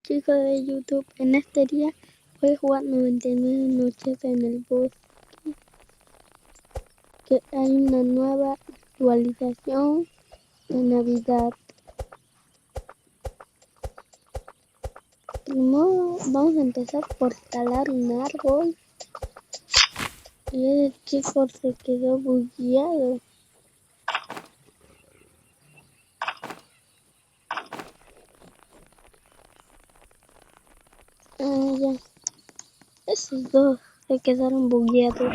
chicos de YouTube. En este día voy a jugar 99 noches en el bosque. Que hay una nueva actualización de Navidad. Primero vamos a empezar por talar un árbol. Y el chico se quedó bugueado. Ya. Esos dos se quedaron bugueados.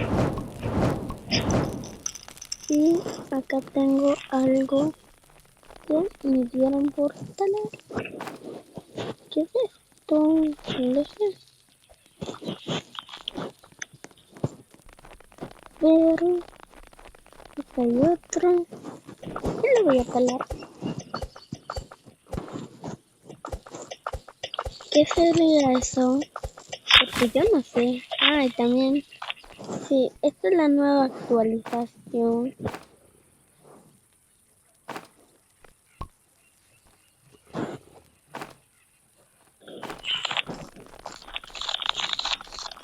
Y acá tengo algo que me dieron por talar. ¿Qué es esto? No sé. Pero acá hay otro. Yo lo voy a talar. ¿Qué sería eso? Porque yo no sé. Ah, y también. Sí, esta es la nueva actualización.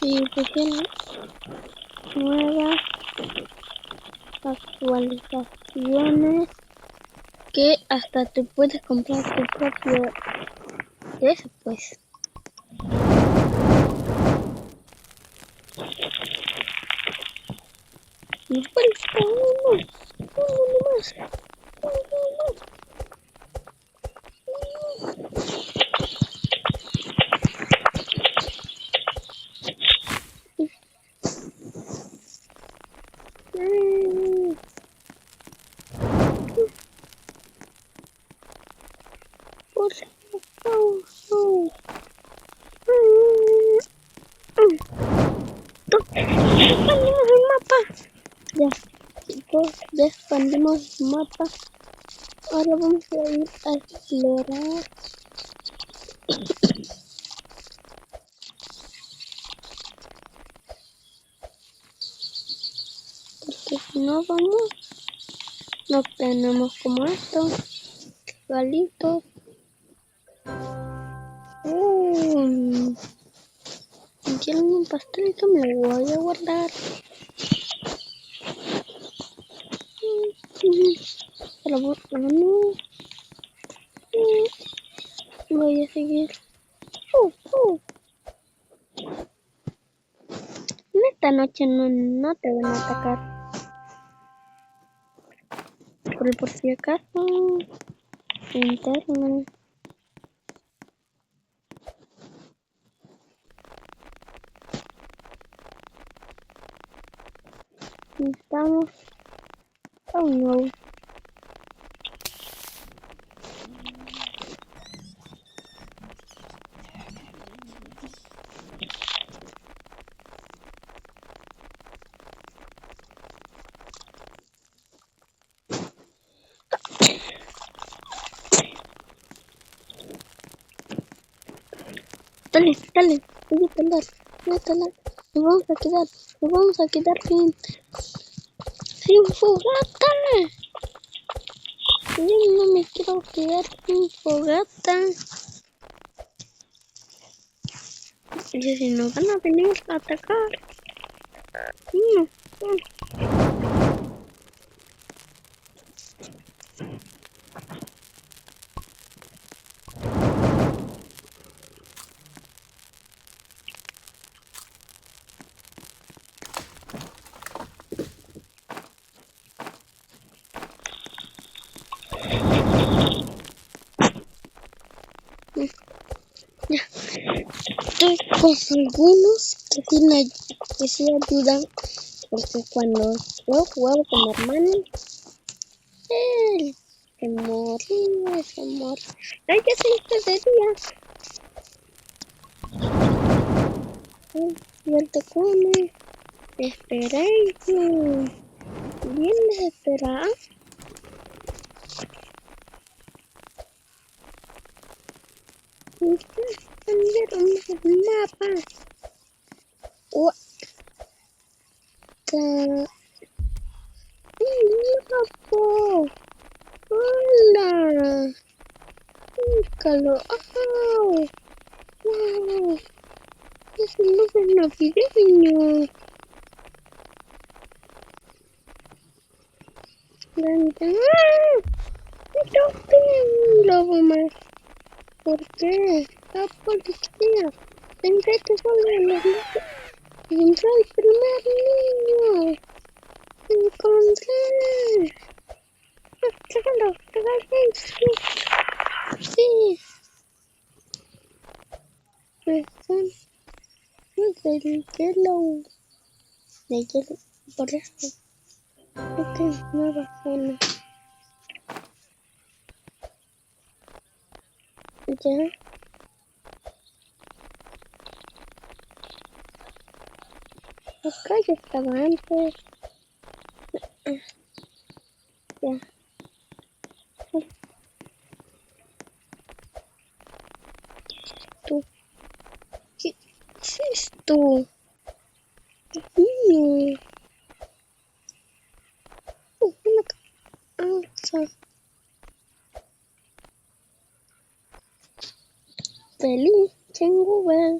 Sí, pusieron nuevas actualizaciones que hasta te puedes comprar tu propio de eso, pues. Y falta uno más. Expandimos el mapa. Ya, chicos, ya expandimos el mapa. Ahora vamos a ir a explorar. Porque si no vamos, no tenemos como esto. Galitos. Quiero un pastel que me lo voy a guardar. Pero no. Voy a seguir. En esta noche no te van a atacar. Por si acaso. Interno. Necesitamos. Oh no. Dale, voy a talar. Nos vamos a quedar sin fogata. Yo no me quiero quedar sin fogata. Y si nos van a venir a atacar. No. Ya. Estoy con algunos que sí ayudan. Porque cuando yo jugaba con mi hermano, él se moría. Ay, ¿qué se hizo de día? Y él te come. Esperéis. Bien desesperado. Y cambiaron el mapa. What the... ¡Loco! ¡Hola! ¡Búscalo! ¡Oh! es el lobo navideño. ¡Ah! ¡No tengo un lobo más! ¿Por qué? La policía. Pensé que solo los niños. Entró el primer niño. Encontré. Trágalo, trágalo. Sí. Pues son del hielo. De hielo. Por eso. Creo que es nueva zona. Ya. Acá ya estaba antes. Ya. ¿Tú? ¿Qué es esto? Niño. Una casa. Feliz Jingle Bell.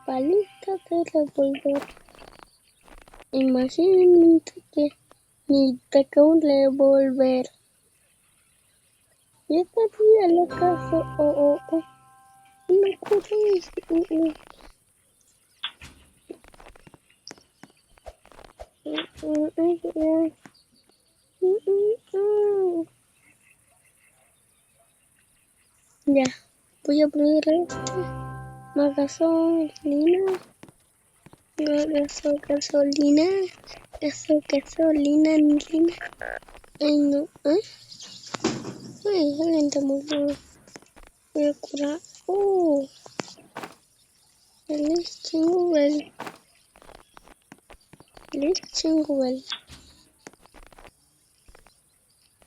Palita de revolver. Imagínate que ni te un revolver. Y esta día la casa, una cosa es, ya, voy a poner más gasolina, gasolina, gasolina. Ay, no, ay, alguien te murió. Voy a curar. Feliz Jingle Bell.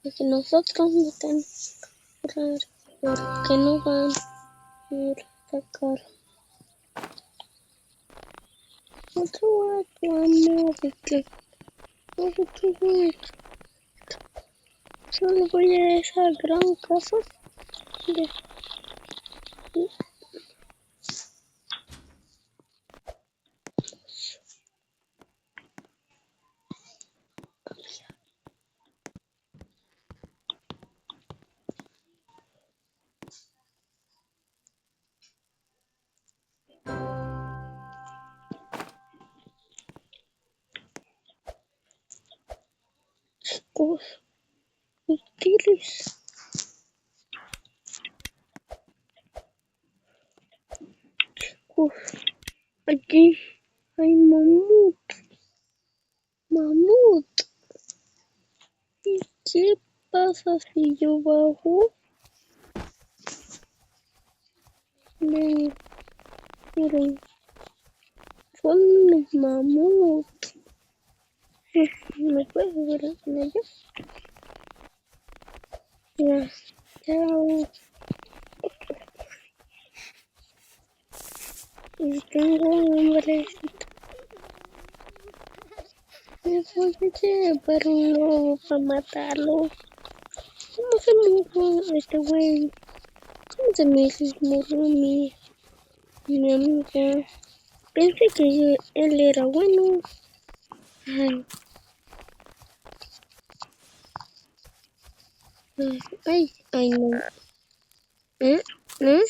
Porque nosotros no tenemos que curar, porque no van a atacar. Otro móvil. Solo voy a esa gran casa de... chicos útiles. Chicos, aquí hay mamut. ¿Y qué pasa si yo bajo? Miren, son los mamut. ¿Me puedes ver en ellos? Ya, chao. Y tengo hambre. Me voy a llevar un lobo para matarlo. ¿Cómo se murió este güey? ¿Cómo se me murió mi amiga? Pensé que él era bueno. Ay, no. ¿Eh? ¿Eh?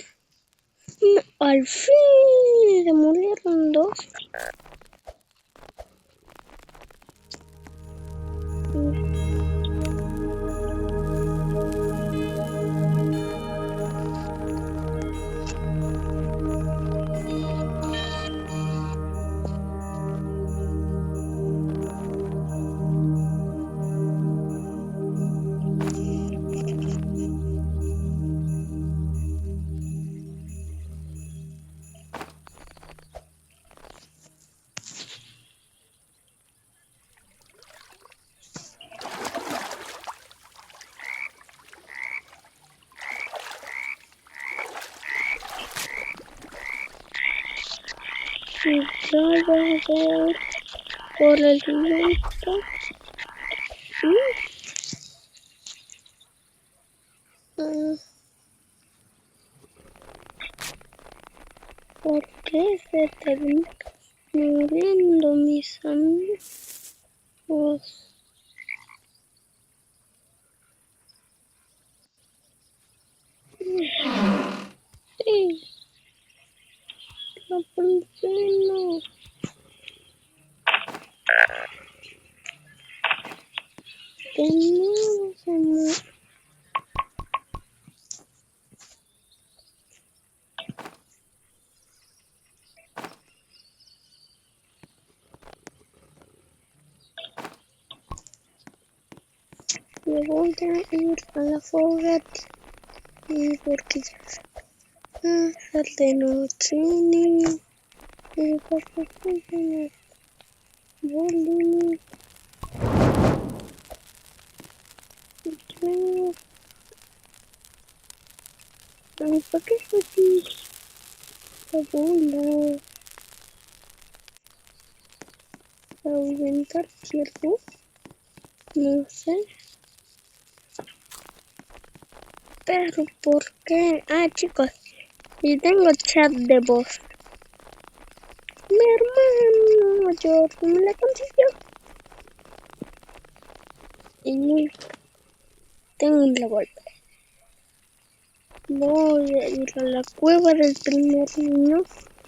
No, al fin se murieron dos. Y ya voy por el viento. ¿Por qué se están muriendo mis amigos? Sí, la policía no. De nuevo se murió. Me voy a ir a la fogata y porque ya es de noche y porque se boli yo ¿por qué estoy bola a ahuyentar ciervos? No sé, pero ¿por qué? Ah, chicos, y tengo chat de voz. Mi hermano mayor me la consiguió. Y tengo la vuelta. Voy a ir a la cueva del primer niño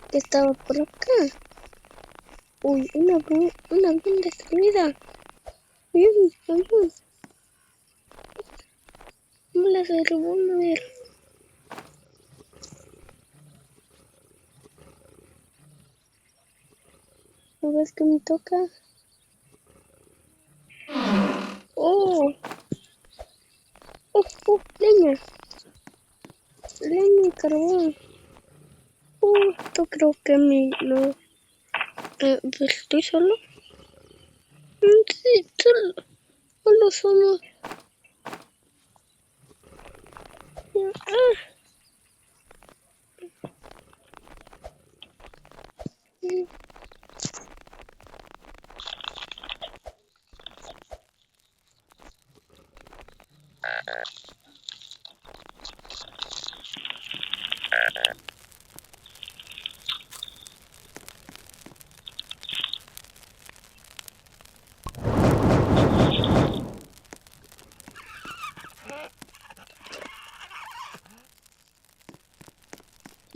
que estaba por acá. Uy, una bien destruida. Bien, bien. Me la derrubó a ver. ¿A ver qué me toca? Oh, leña. Leña y carbón. Esto creo que no. ¿Estoy solo? Sí, solo somos. Ah,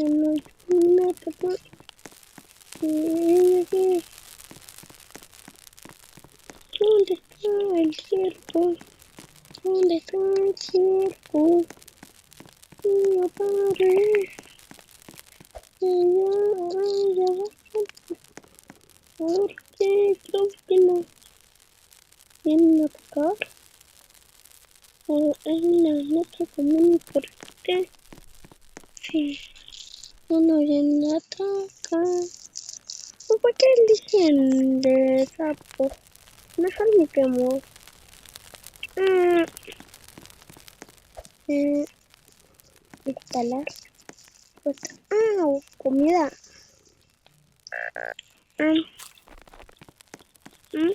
no hay nada. ¿Dónde está el ciervo? ¿Dónde está el ciervo? No aparece. Ya va. ¿Por qué? Creo que no vienen a atacar. O es una nota común y corriente. Sí, no vienen a atacar. ¿Por qué eligen de sapo? Mejor me quemo. Instalar. Pues, comida. Mm, mm,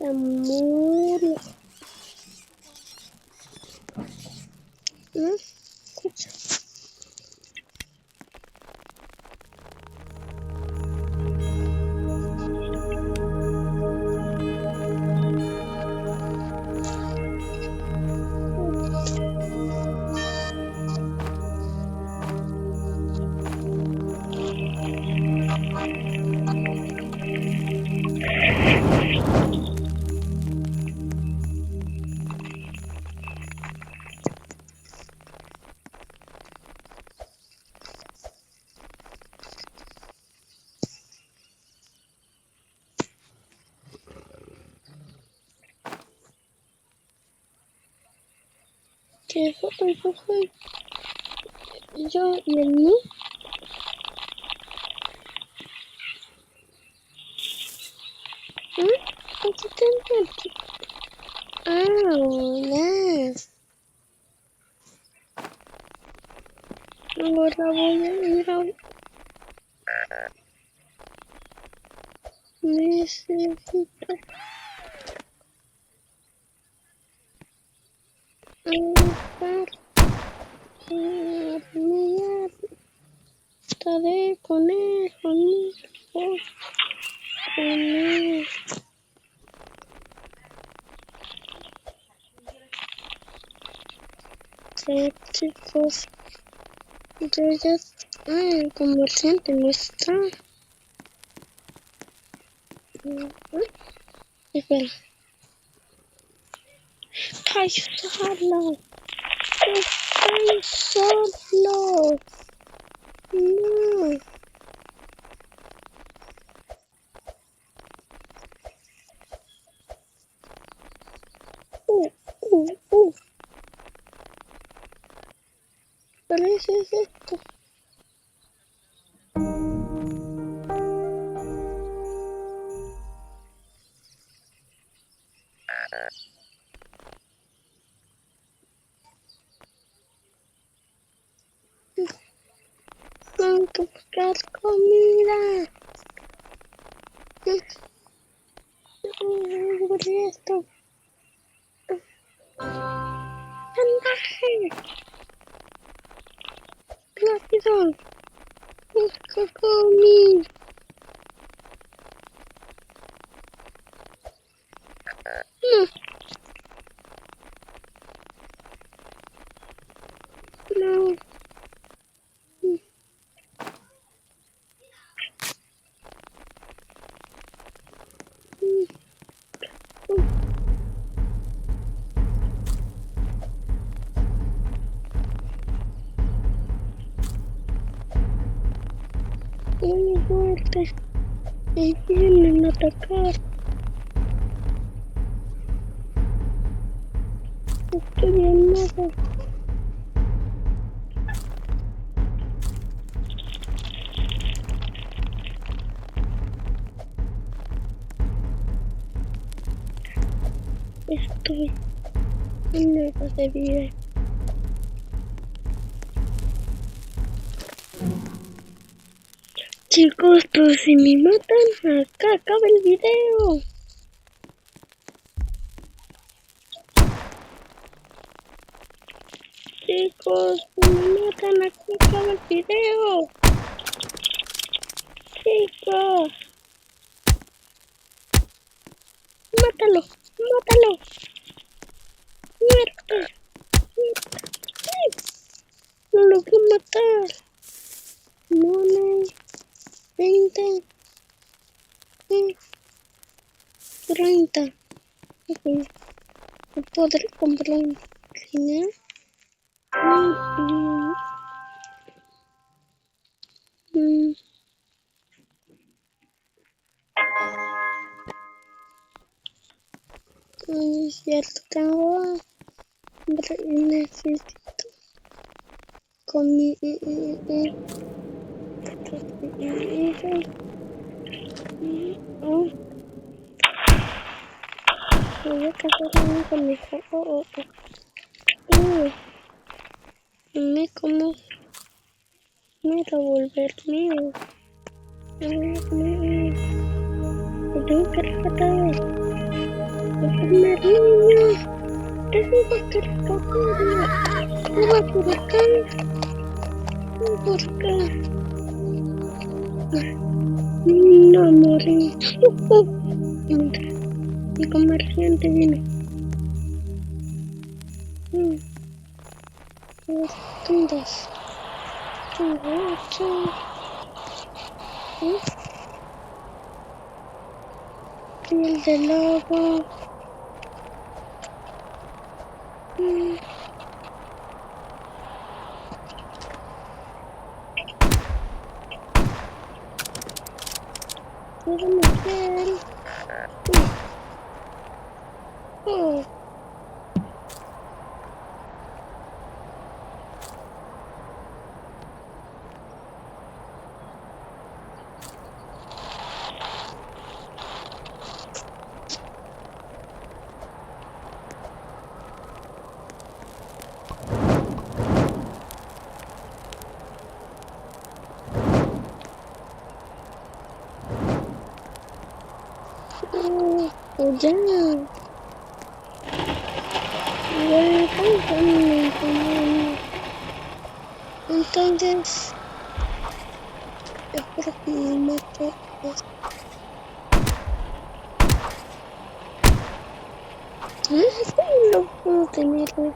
amor. Escucha. Que soy yo y el mí. Aquí tengo aquí. Hola. Ahora voy a ir a... Necesito... Harta de conejo, conejo. Sí, chicos, yo ya... el comerciante no está. Espera. Estoy solo. Estoy solo. No. Uh, uh, uh. ¿Pero eso es esto? Tengo que buscar comida. ¿Qué es esto? ¡Andaje! ¡Rápido! Busca comida. No, no. Muy fuerte. Me vienen a atacar. Estoy bien nada. Estoy en nada de vida. Chicos, pero si me matan, acá acaba el video. Chicos, si me matan, acá acaba el video. Chicos, mátalo, mátalo. Muerto, muerto. No lo voy a matar. No. 20, 30. Ok. No podré comprar en línea. Es cierto, necesito comida. Voy a casar a un conejo. Me como. Me va a volver mío. Me tengo que rescatar. El primer niño. Tengo que rescatarlo. Va por acá. Por acá. No morí. El comerciante viene. Dos. Tengo 8. Piel de lobo. Quiero mi piel. Ya. Vuelvo. Entonces, espero que me mate. No puedo tenerlo.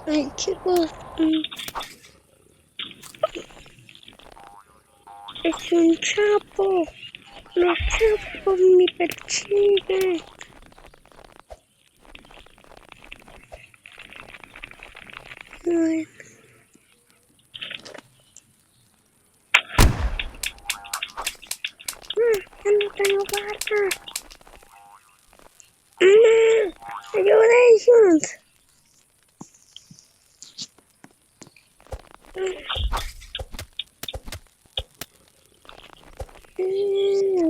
Ay, chicos. Es un chapo. Los chapos me persiguen. Ay. Ya no tengo barra. Ayuda,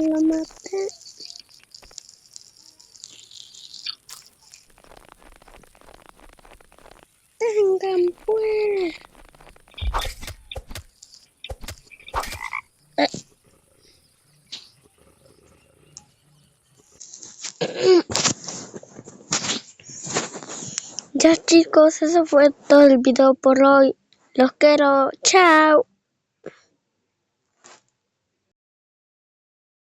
lo maté. Vengan pues. Ya chicos, eso fue todo el video por hoy. Los quiero. Chao.